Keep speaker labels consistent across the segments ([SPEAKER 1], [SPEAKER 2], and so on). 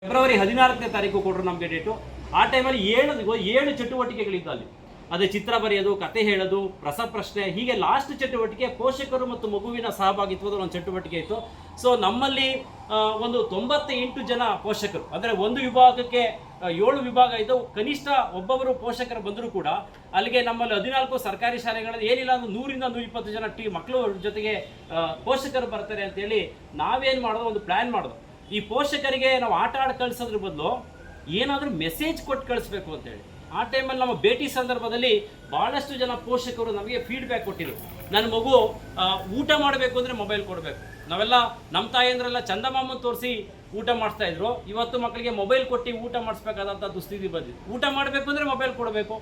[SPEAKER 1] February 14ನೇ ತಾರೀಕು ಕೊಟ್ಟರು ನಮಗೆ ಡೇಟು. ಆ ಟೈಮಲ್ಲಿ 7 ಚಟುವಟಿಕೆಗಳಿದ್ದು ಅಲ್ಲಿ. ಅದೇ ಚಿತ್ರ ಬರೆಯೋದು, ಕತೆ ಹೇಳೋದು, ರಸಪ್ರಶ್ನೆ, ಹೀಗೆ ಲಾಸ್ಟ್ ಚಟುವಟಿಕೆ ಪೋಷಕರು ಮತ್ತು ಮಗುವಿನ ಸಹಭಾಗಿತ್ವದ ಒಂದು ಚಟುವಟಿಕೆ ಇತ್ತು. ಸೊ ನಮ್ಮಲ್ಲಿ ಒಂದು 98 ಜನ ಪೋಷಕರು, ಅಂದರೆ ಒಂದು ವಿಭಾಗಕ್ಕೆ 7 ವಿಭಾಗ ಇದ್ದು, ಕನಿಷ್ಠ ಒಬ್ಬೊಬ್ಬರು ಪೋಷಕರು ಬಂದರೂ ಕೂಡ ಅಲ್ಲಿಗೆ ನಮ್ಮಲ್ಲಿ 14 ಸರ್ಕಾರಿ ಶಾಲೆಗಳಲ್ಲಿ ಏನಿಲ್ಲ ಅಂದ್ರೆ 100ರಿಂದ 120 ಜನ ಮಕ್ಕಳು ಜೊತೆಗೆ ಪೋಷಕರು ಬರ್ತಾರೆ ಅಂತೇಳಿ ನಾವೇನು ಮಾಡೋದು, ಒಂದು ಪ್ಲ್ಯಾನ್ ಮಾಡೋದು. ಈ ಪೋಷಕರಿಗೆ ನಾವು ಆಟ ಆಡಿ ಕಳಿಸೋದ್ರ ಬದಲು ಏನಾದರೂ ಮೆಸೇಜ್ ಕೊಟ್ಟು ಕಳಿಸ್ಬೇಕು ಅಂತೇಳಿ ಆ ಟೈಮಲ್ಲಿ ನಮ್ಮ ಭೇಟಿ ಸಂದರ್ಭದಲ್ಲಿ ಭಾಳಷ್ಟು ಜನ ಪೋಷಕರು ನಮಗೆ ಫೀಡ್ಬ್ಯಾಕ್ ಕೊಟ್ಟಿದ್ರು. ನನ್ನ ಮಗು ಊಟ ಮಾಡಬೇಕು ಅಂದರೆ ಮೊಬೈಲ್ ಕೊಡಬೇಕು. ನಾವೆಲ್ಲ ನಮ್ಮ ತಾಯಂದ್ರೆಲ್ಲ ಚಂದಮಾಮನ್ ತೋರಿಸಿ ಊಟ ಮಾಡಿಸ್ತಾ ಇದ್ರು. ಇವತ್ತು ಮಕ್ಕಳಿಗೆ ಮೊಬೈಲ್ ಕೊಟ್ಟು ಊಟ ಮಾಡಿಸ್ಬೇಕಾದಂಥ ದುಸ್ಥಿತಿ ಬಂದಿದೆ. ಊಟ ಮಾಡಬೇಕು ಅಂದರೆ ಮೊಬೈಲ್ ಕೊಡಬೇಕು,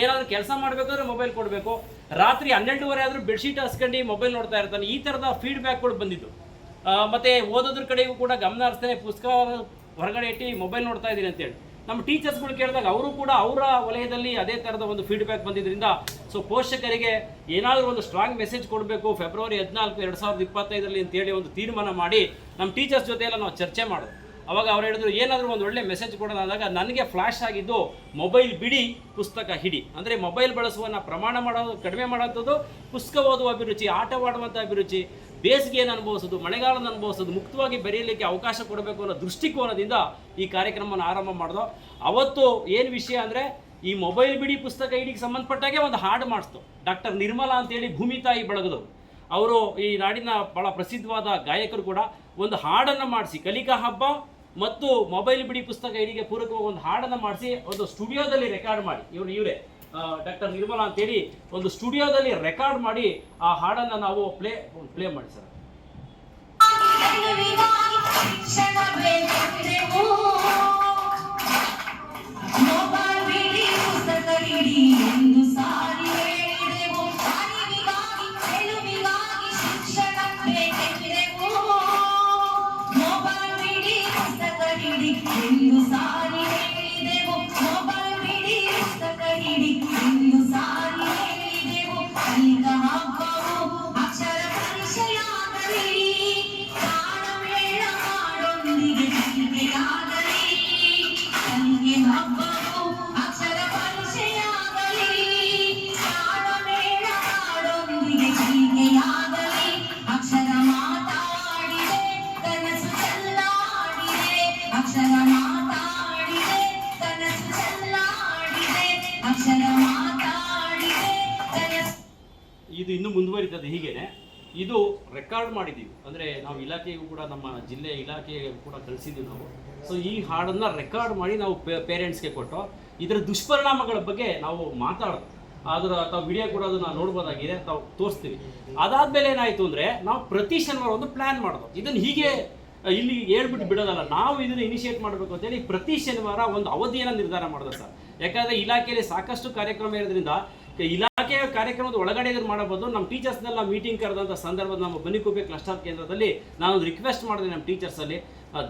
[SPEAKER 1] ಏನಾದರೂ ಕೆಲಸ ಮಾಡಬೇಕಾದ್ರೆ ಮೊಬೈಲ್ ಕೊಡಬೇಕು, ರಾತ್ರಿ 12:30 ಆದರೂ ಬೆಡ್ಶೀಟ್ ಹಾಸ್ಕೊಂಡು ಮೊಬೈಲ್ ನೋಡ್ತಾ ಇರ್ತಾನೆ. ಈ ಥರದ ಫೀಡ್ಬ್ಯಾಕ್ಗಳು ಬಂದಿದ್ದು. ಮತ್ತು ಓದೋದ್ರ ಕಡೆಗೂ ಕೂಡ ಗಮನ ಹರಿಸ್ತಾನೆ, ಪುಸ್ತಕ ಹೊರಗಡೆ ಇಟ್ಟು ಮೊಬೈಲ್ ನೋಡ್ತಾ ಇದ್ದೀನಿ ಅಂತೇಳಿ ನಮ್ಮ ಟೀಚರ್ಸ್ಗಳು ಕೇಳಿದಾಗ ಅವರು ಕೂಡ ಅವರ ವಲಯದಲ್ಲಿ ಅದೇ ಥರದ ಒಂದು ಫೀಡ್ಬ್ಯಾಕ್ ಬಂದಿದ್ದರಿಂದ ಸೊ ಪೋಷಕರಿಗೆ ಏನಾದರೂ ಒಂದು ಸ್ಟ್ರಾಂಗ್ ಮೆಸೇಜ್ ಕೊಡಬೇಕು ಫೆಬ್ರವರಿ 14, 2025 ಅಂತೇಳಿ ಒಂದು ತೀರ್ಮಾನ ಮಾಡಿ ನಮ್ಮ ಟೀಚರ್ಸ್ ಜೊತೆ ಎಲ್ಲ ನಾವು ಚರ್ಚೆ ಮಾಡೋದು. ಅವಾಗ ಅವ್ರು ಹೇಳಿದ್ರು ಏನಾದರೂ ಒಂದು ಒಳ್ಳೆ ಮೆಸೇಜ್ ಕೊಡೋಣ ಅಂದಾಗ ನನಗೆ ಫ್ಲ್ಯಾಶ್ ಆಗಿದ್ದು ಮೊಬೈಲ್ ಬಿಡಿ, ಪುಸ್ತಕ ಹಿಡಿ. ಅಂದರೆ ಮೊಬೈಲ್ ಬಳಸುವನ್ನ ಪ್ರಮಾಣ ಮಾಡೋದು ಕಡಿಮೆ ಮಾಡೋಂಥದ್ದು, ಪುಸ್ತಕ ಓದುವ ಅಭಿರುಚಿ, ಆಟವಾಡುವಂಥ ಅಭಿರುಚಿ, ಬೇಸಿಗೆಯನ್ನು ಅನುಭವಿಸೋದು, ಮಳೆಗಾಲನ ಅನುಭವಿಸೋದು, ಮುಕ್ತವಾಗಿ ಬೆರೆಯಲಿಕ್ಕೆ ಅವಕಾಶ ಕೊಡಬೇಕು ಅನ್ನೋ ದೃಷ್ಟಿಕೋನದಿಂದ ಈ ಕಾರ್ಯಕ್ರಮವನ್ನು ಆರಂಭ ಮಾಡಿದೋ. ಅವತ್ತು ಏನು ವಿಷಯ ಅಂದರೆ ಈ ಮೊಬೈಲ್ ಬಿಡಿ ಪುಸ್ತಕ ಹಿಡಿಗೆ ಸಂಬಂಧಪಟ್ಟಾಗೆ ಒಂದು ಹಾಡು ಮಾಡಿಸ್ತು. ಡಾಕ್ಟರ್ ನಿರ್ಮಲಾ ಅಂತೇಳಿ ಭೂಮಿ ತಾಯಿ ಬಳಗದವರು, ಅವರು ಈ ನಾಡಿನ ಭಾಳ ಪ್ರಸಿದ್ಧವಾದ ಗಾಯಕರು ಕೂಡ, ಒಂದು ಹಾಡನ್ನು ಮಾಡಿಸಿ ಕಲಿಕಾ ಹಬ್ಬ ಮತ್ತು ಮೊಬೈಲ್ ಬಿಡಿ ಪುಸ್ತಕ ಹಿಡಿಗೆ ಪೂರಕವಾಗಿ ಒಂದು ಹಾಡನ್ನು ಮಾಡಿಸಿ ಒಂದು ಸ್ಟುಡಿಯೋದಲ್ಲಿ ರೆಕಾರ್ಡ್ ಮಾಡಿ, ಇವರೇ ಡಾಕ್ಟರ್ ನಿರ್ಮಲಾ ಅಂತೇಳಿ ಒಂದು ಸ್ಟುಡಿಯೋದಲ್ಲಿ ರೆಕಾರ್ಡ್ ಮಾಡಿ ಆ ಹಾಡನ್ನು ನಾವು ಪ್ಲೇ ಮಾಡಿ ಸರ್. ಇದು ಇನ್ನೂ ಮುಂದುವರಿತದೆ. ಹೀಗೇನೆ ಇದು ರೆಕಾರ್ಡ್ ಮಾಡಿದ್ದೀವಿ, ಅಂದರೆ ನಾವು ಇಲಾಖೆಗೂ ಕೂಡ, ನಮ್ಮ ಜಿಲ್ಲೆಯ ಇಲಾಖೆಗೆ ಕೂಡ ಕಳಿಸಿದ್ದೀವಿ ನಾವು. ಸೊ ಈ ಹಾಡನ್ನು ರೆಕಾರ್ಡ್ ಮಾಡಿ ನಾವು ಪೇರೆಂಟ್ಸ್ಗೆ ಕೊಟ್ಟು ಇದರ ದುಷ್ಪರಿಣಾಮಗಳ ಬಗ್ಗೆ ನಾವು ಮಾತಾಡೋದು. ಅದರ ತಾವು ವಿಡಿಯೋ ಕೂಡ ಅದನ್ನು ನೋಡ್ಬೋದಾಗಿದೆ, ತಾವು ತೋರಿಸ್ತೀವಿ. ಅದಾದಮೇಲೆ ಏನಾಯಿತು ಅಂದರೆ ನಾವು ಪ್ರತಿ ಶನಿವಾರ ಒಂದು ಪ್ಲ್ಯಾನ್ ಮಾಡೋದು. ಇದನ್ನು ಹೀಗೆ ಇಲ್ಲಿ ಹೇಳ್ಬಿಟ್ಟು ಬಿಡೋದಲ್ಲ, ನಾವು ಇದನ್ನು ಇನಿಷಿಯೇಟ್ ಮಾಡಬೇಕು ಅಂತೇಳಿ ಪ್ರತಿ ಶನಿವಾರ ಒಂದು ಅವಧಿಯನ್ನು ನಿರ್ಧಾರ ಮಾಡೋದು ಸರ್. ಯಾಕಂದರೆ ಇಲಾಖೆಯಲ್ಲಿ ಸಾಕಷ್ಟು ಕಾರ್ಯಕ್ರಮ ಇರೋದ್ರಿಂದ ಇಲಾಖೆಯ ಕಾರ್ಯಕ್ರಮದ ಒಳಗಡೆ ಇದನ್ನು ಮಾಡಬಹುದು. ನಮ್ಮ ಟೀಚರ್ಸ್ನೆಲ್ಲ ಮೀಟಿಂಗ್ ಕರೆದಂಥ ಸಂದರ್ಭದ ನಮ್ಮ ಬನ್ನಿಕುಪ್ಪೆ ಕ್ಲಸ್ಟರ್ ಕೇಂದ್ರದಲ್ಲಿ ನಾನು ರಿಕ್ವೆಸ್ಟ್ ಮಾಡಿದೆ ನಮ್ಮ ಟೀಚರ್ಸಲ್ಲಿ,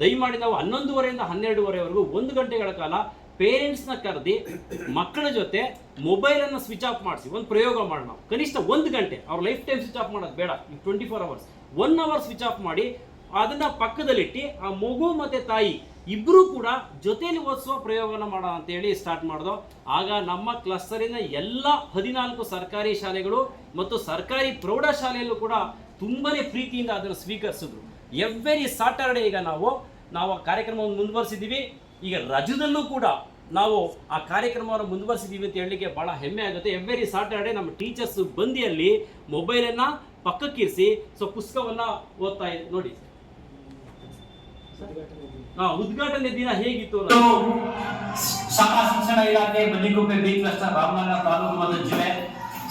[SPEAKER 1] ದಯಮಾಡಿ ನಾವು 11:30ರಿಂದ 12:30ವರೆಗೂ 1 ಗಂಟೆಗಳ ಕಾಲ ಪೇರೆಂಟ್ಸ್ನ ಕರೆದಿ ಮಕ್ಕಳ ಜೊತೆ ಮೊಬೈಲನ್ನು ಸ್ವಿಚ್ ಆಫ್ ಮಾಡಿಸಿ ಒಂದು ಪ್ರಯೋಗ ಮಾಡೋಣ. ಕನಿಷ್ಠ 1 ಗಂಟೆ, ಅವ್ರ ಲೈಫ್ ಟೈಮ್ ಸ್ವಿಚ್ ಆಫ್ ಮಾಡೋದು ಬೇಡ, 24 hours, 1 hour ಸ್ವಿಚ್ ಆಫ್ ಮಾಡಿ ಅದನ್ನು ಪಕ್ಕದಲ್ಲಿಟ್ಟು ಆ ಮಗು ಮತ್ತು ತಾಯಿ ಇಬ್ಬರೂ ಕೂಡ ಜೊತೆಯಲ್ಲಿ ಓದಿಸುವ ಪ್ರಯೋಗನ ಮಾಡೋಣ ಅಂತೇಳಿ ಸ್ಟಾರ್ಟ್ ಮಾಡಿದೋ. ಆಗ ನಮ್ಮ ಕ್ಲಸ್ಟರಿನ ಎಲ್ಲ 14 ಸರ್ಕಾರಿ ಶಾಲೆಗಳು ಮತ್ತು ಸರ್ಕಾರಿ ಪ್ರೌಢಶಾಲೆಯಲ್ಲೂ ಕೂಡ ತುಂಬಾ ಪ್ರೀತಿಯಿಂದ ಅದನ್ನು ಸ್ವೀಕರಿಸಿದ್ರು. ಎವ್ರಿ ಸಾಟರ್ಡೆ ಈಗ ನಾವು ಆ ಕಾರ್ಯಕ್ರಮವನ್ನು ಮುಂದುವರಿಸಿದ್ದೀವಿ. ಈಗ ರಜದಲ್ಲೂ ಕೂಡ ನಾವು ಆ ಕಾರ್ಯಕ್ರಮವನ್ನು ಮುಂದುವರಿಸಿದ್ದೀವಿ ಅಂತ ಹೇಳಲಿಕ್ಕೆ ಭಾಳ ಹೆಮ್ಮೆ ಆಗುತ್ತೆ. ಎವ್ರಿ ಸಾಟರ್ಡೆ ನಮ್ಮ ಟೀಚರ್ಸ್ ಬಂದಿಯಲ್ಲಿ ಮೊಬೈಲನ್ನು ಪಕ್ಕಕ್ಕಿರಿಸಿ ಸೊ ಪುಸ್ತಕವನ್ನು ಓದ್ತಾ ನೋಡಿ. ಉದ್ಘಾಟನೆ ದಿನ ಹೇಗಿತ್ತು?
[SPEAKER 2] ಶಾಲಾ ಶಿಕ್ಷಣ ಇಲಾಖೆ ಬನ್ನಿಕುಪ್ಪೆ ಬಿ ಕ್ಲಸ್ಟರ್, ರಾಮನಗರ ತಾಲೂಕು ಮತ್ತು ಜಿಲ್ಲೆ.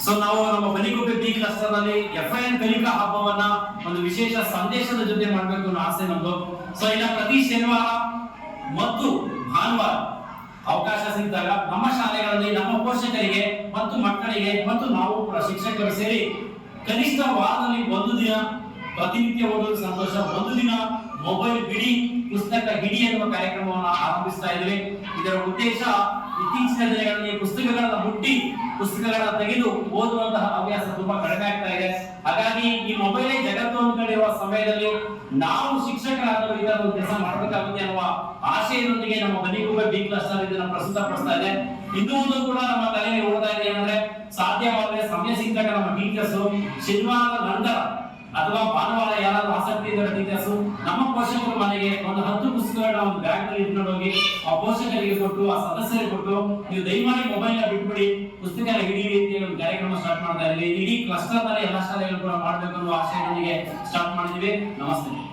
[SPEAKER 2] ಸೊ ನಾವು ನಮ್ಮ ಬನ್ನಿಕುಪ್ಪೆ ಬಿ ಕ್ಲಸ್ಟರ್ ನಲ್ಲಿ FIN ಕಲಿಕಾ ಹಬ್ಬವನ್ನ ಒಂದು ವಿಶೇಷ ಸಂದೇಶದ ಜೊತೆ ಮಾಡಬೇಕು ಅನ್ನೋ ಆಸೆ ನಮ್ದು. ಸೊ ಇನ್ನ ಪ್ರತಿ ಶನಿವಾರ ಮತ್ತು ಭಾನುವಾರ ಅವಕಾಶ ಸಿಕ್ಕಿದಾಗ ನಮ್ಮ ಶಾಲೆಗಳಲ್ಲಿ ನಮ್ಮ ಪೋಷಕರಿಗೆ ಮತ್ತು ಮಕ್ಕಳಿಗೆ ಮತ್ತು ನಾವು ಶಿಕ್ಷಕರು ಸೇರಿ ಕನಿಷ್ಠ ವಾರದಲ್ಲಿ 1 ದಿನ ಪ್ರತಿನಿತ್ಯ ಓದೋದು ಸಂತೋಷ, 1 ದಿನ ಮೊಬೈಲ್ ಬಿಡಿ ಪುಸ್ತಕ ಹಿಡಿ ಎನ್ನುವ ಕಾರ್ಯಕ್ರಮವನ್ನು ಆರಂಭಿಸ್ತಾ ಇದ್ವಿ. ಇದರ ಉದ್ದೇಶ ಇತ್ತೀಚಿನ ದಿನಗಳಲ್ಲಿ ಪುಸ್ತಕಗಳನ್ನ ಮುಟ್ಟಿ ಪುಸ್ತಕಗಳನ್ನ ತೆಗೆದು ಓದುವಂತಹ ಹವ್ಯಾಸ ತುಂಬಾ ಕಡಿಮೆ ಆಗ್ತಾ ಇದೆ. ಹಾಗಾಗಿ ಈ ಮೊಬೈಲೇ ಜಗತ್ತು ಅಂದ್ಕೊಂಡಿರುವ ಸಮಯದಲ್ಲಿ ನಾವು ಶಿಕ್ಷಕರಾದವರು ಇದರ ಒಂದು ಕೆಲಸ ಮಾಡಬೇಕಾಗುತ್ತೆ ಅನ್ನುವ ಆಶಯದೊಂದಿಗೆ ನಮ್ಮ ಬನ್ನಿಕುಪ್ಪೆ ಬಿ ಕ್ಲಸ್ಟರ್ ಇದನ್ನ ಪ್ರಸ್ತುತಪಡಿಸ್ತಾ ಇದೆ. ಇನ್ನೂ ಒಂದು ಕೂಡ ನಮ್ಮ ತಲೆಯಲ್ಲಿ ಓಡ್ತಾ ಇದೆ ಅಂದ್ರೆ, ಸಾಧ್ಯವಾದರೆ ಸಮಯ ಸಿಕ್ಕಾಗ ನಮ್ಮ ಟೀಚರ್ಸ್ ಶನಿವಾರದ ನಂತರ ಅಥವಾ ಭಾನುವಾರ ಯಾರಾದ್ರೂ ಆಸಕ್ತಿ ಇದ್ದ ಟೀಚರ್ಸ್ ನಮ್ಮ ಪೋಷಕರ ಮನೆಗೆ ಒಂದು 10 ಪುಸ್ತಕಗಳನ್ನ ಒಂದು ಬ್ಯಾಗ್ ನಲ್ಲಿ ಇಟ್ಕೊಂಡು ಹೋಗಿ ಆ ಪೋಷಕರಿಗೆ ಕೊಟ್ಟು ಆ ಸದಸ್ಯರಿಗೆ ಕೊಟ್ಟು ನೀವು ದಯಮಾಡಿ ಮೊಬೈಲ್ ನ ಬಿಟ್ಬಿಡಿ, ಪುಸ್ತಕ ಹಿಡಿಯಿರಿ ಅಂತ ಒಂದು ಕಾರ್ಯಕ್ರಮ ಸ್ಟಾರ್ಟ್ ಮಾಡ್ತಾ ಇದ್ದೀವಿ. ಇಡೀ ಕ್ಲಸ್ಟರ್ ನಲ್ಲಿ ಎಲ್ಲಾ ಶಾಲೆಗಳು ಕೂಡ ಮಾಡಬೇಕು ಅನ್ನೋ ಆಶಯದೊಂದಿಗೆ ಸ್ಟಾರ್ಟ್ ಮಾಡಿದೀವಿ. ನಮಸ್ತೆ.